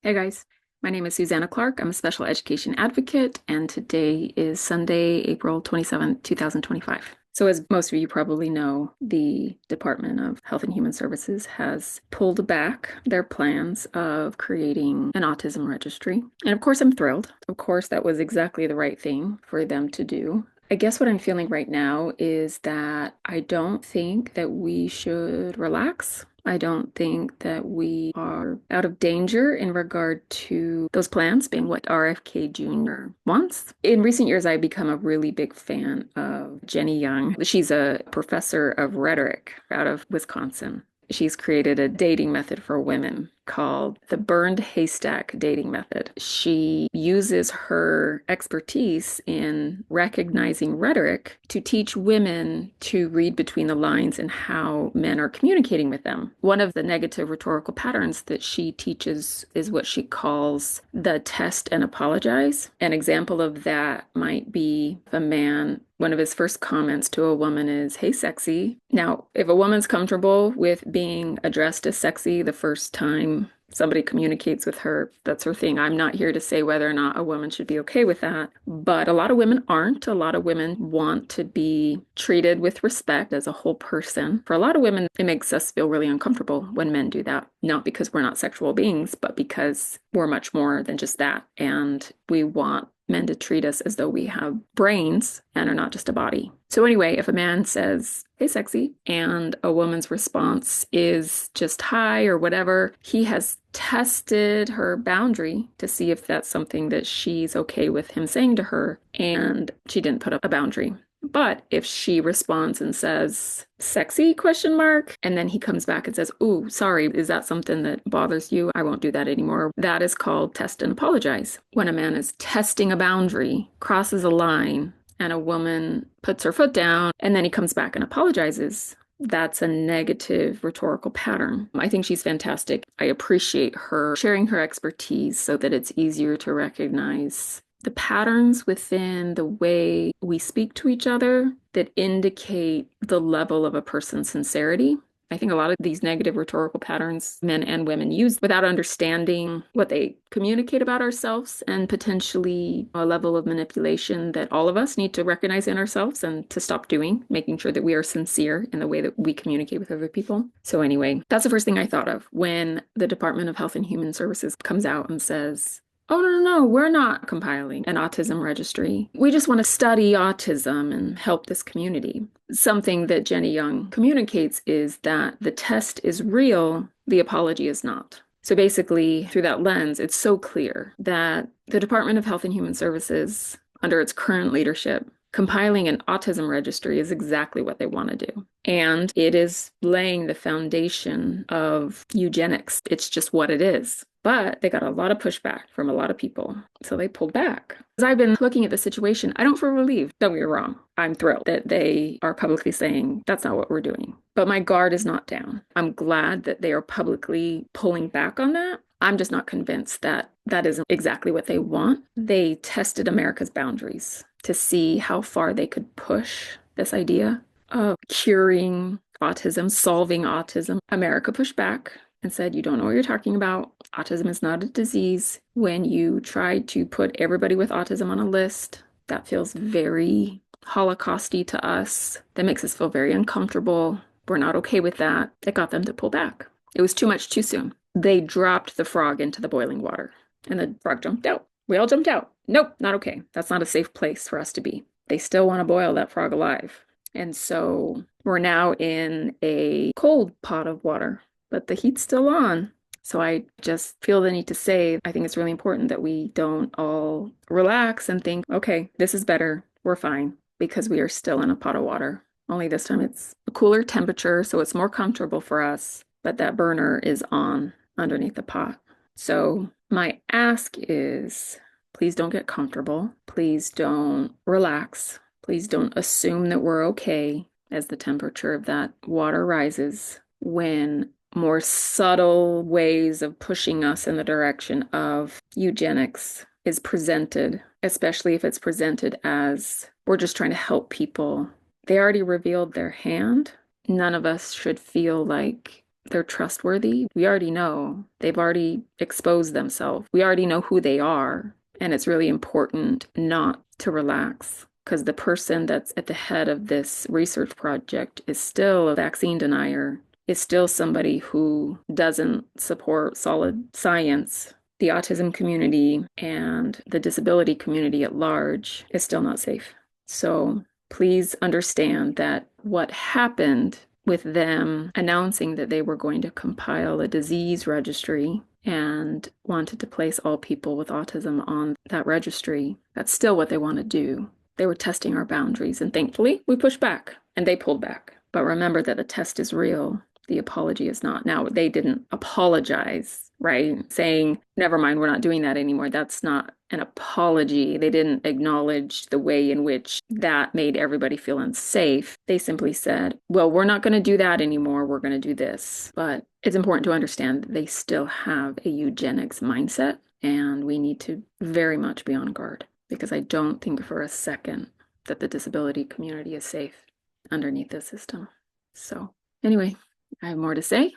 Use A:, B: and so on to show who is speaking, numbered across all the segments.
A: Hey guys, my name is Susanna Clark. I'm a special education advocate, and today is Sunday, April 27th, 2025. So, as most of you probably know, the Department of Health and Human Services has pulled back their plans of creating an autism registry. And of course, I'm thrilled. Of course, that was exactly the right thing for them to do. I guess what I'm feeling right now is that I don't think that we should relax. I don't think that we are out of danger in regard to those plans being what RFK Jr. wants. In recent years, I've become a really big fan of Jenny Young. She's a professor of rhetoric out of Wisconsin. She's created a dating method for women called the burned haystack dating method. She uses her expertise in recognizing rhetoric to teach women to read between the lines and how men are communicating with them. One of the negative rhetorical patterns that she teaches is what she calls the test and apologize. An example of that might be if a man one of his first comments to a woman is, "Hey, sexy." Now, if a woman's comfortable with being addressed as sexy the first time somebody communicates with her, that's her thing. I'm not here to say whether or not a woman should be okay with that. But a lot of women aren't. A lot of women want to be treated with respect as a whole person. For a lot of women, it makes us feel really uncomfortable when men do that. Not because we're not sexual beings, but because we're much more than just that. And we want men to treat us as though we have brains and are not just a body. So anyway, if a man says, "Hey, sexy," and a woman's response is just hi or whatever, he has tested her boundary to see if that's something that she's okay with him saying to her, and she didn't put up a boundary. But if she responds and says, "Sexy?" question mark, and then he comes back and says, "Ooh, sorry, is that something that bothers you? I won't do that anymore." That is called test and apologize. When a man is testing a boundary, crosses a line, and a woman puts her foot down, and then he comes back and apologizes, that's a negative rhetorical pattern. I think she's fantastic. I appreciate her sharing her expertise so that it's easier to recognize the patterns within the way we speak to each other that indicate the level of a person's sincerity. I think a lot of these negative rhetorical patterns men and women use without understanding what they communicate about ourselves, and potentially a level of manipulation that all of us need to recognize in ourselves and to stop doing, making sure that we are sincere in the way that we communicate with other people. So anyway, that's the first thing I thought of when the Department of Health and Human Services comes out and says, "Oh, no, no, no, we're not compiling an autism registry. We just want to study autism and help this community." Something that Jenny Young communicates is that the test is real, the apology is not. So basically, through that lens, it's so clear that the Department of Health and Human Services, under its current leadership, compiling an autism registry is exactly what they want to do. And it is laying the foundation of eugenics. It's just what it is. But they got a lot of pushback from a lot of people. So they pulled back. As I've been looking at the situation, I don't feel relieved. Don't get me wrong. I'm thrilled that they are publicly saying that's not what we're doing. But my guard is not down. I'm glad that they are publicly pulling back on that. I'm just not convinced that that isn't exactly what they want. They tested America's boundaries to see how far they could push this idea of curing autism, solving autism. America pushed back and said, "You don't know what you're talking about. Autism is not a disease." When you try to put everybody with autism on a list, that feels very Holocausty to us. That makes us feel very uncomfortable. We're not okay with that. That got them to pull back. It was too much too soon. They dropped the frog into the boiling water, and the frog jumped out. We all jumped out. Nope, not okay. That's not a safe place for us to be. They still want to boil that frog alive. And so we're now in a cold pot of water, but the heat's still on. So I just feel the need to say, I think it's really important that we don't all relax and think, okay, this is better. We're fine, because we are still in a pot of water. Only this time it's a cooler temperature, so it's more comfortable for us, but that burner is on underneath the pot. So my ask is, please don't get comfortable. Please don't relax. Please don't assume that we're okay as the temperature of that water rises, when more subtle ways of pushing us in the direction of eugenics is presented, especially if it's presented as we're just trying to help people. They already revealed their hand. None of us should feel like they're trustworthy. We already know. They've already exposed themselves. We already know who they are. And it's really important not to relax because the person that's at the head of this research project is still a vaccine denier, is still somebody who doesn't support solid science. The autism community and the disability community at large is still not safe. So please understand that what happened with them announcing that they were going to compile a disease registry and wanted to place all people with autism on that registry, that's still what they want to do. They were testing our boundaries, and thankfully, we pushed back and they pulled back. But remember that the test is real. The apology is not. Now, they didn't apologize, right? Saying, never mind, we're not doing that anymore. That's not an apology. They didn't acknowledge the way in which that made everybody feel unsafe. They simply said, well, we're not going to do that anymore. We're going to do this. But it's important to understand that they still have a eugenics mindset, and we need to very much be on guard because I don't think for a second that the disability community is safe underneath the system. So, anyway, I have more to say,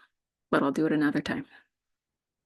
A: but I'll do it another time.